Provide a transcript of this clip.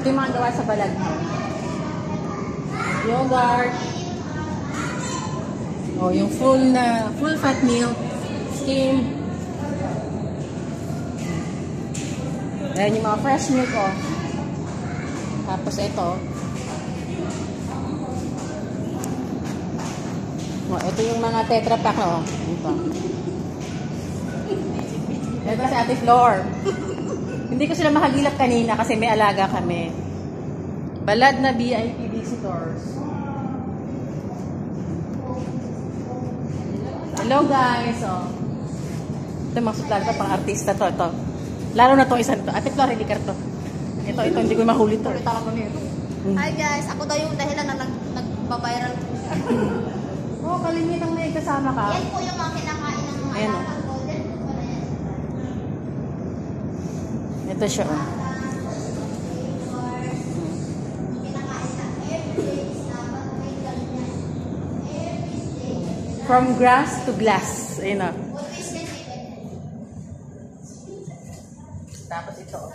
Ito yung mga gawa sa Baladnaw. Yogurt. Oh, yung full fat milk. Skim. Ayan yung mga fresh milk, oh. Tapos ito. Oh, ito yung mga tetra pack, oh. Ito. Ito si Ate Flor. Hindi ko sila mahagilap kanina kasi may alaga kami. Balad na VIP visitors. Hello guys. Oh. Ito mga sutlal to, pang artista to. Ito. Lalo na to isa nito. Ate Flor, hindi ka to. Ito, hindi ko mahuli to. Hi guys, ako daw yung dahilan na nagbabiral. Oh, kalimitang may kasama ka. Yan po yung mga kinakain ng mga alagang golden. Ito siya, oh. From grass to glass. Ayun, oh. Tapos ito, oh.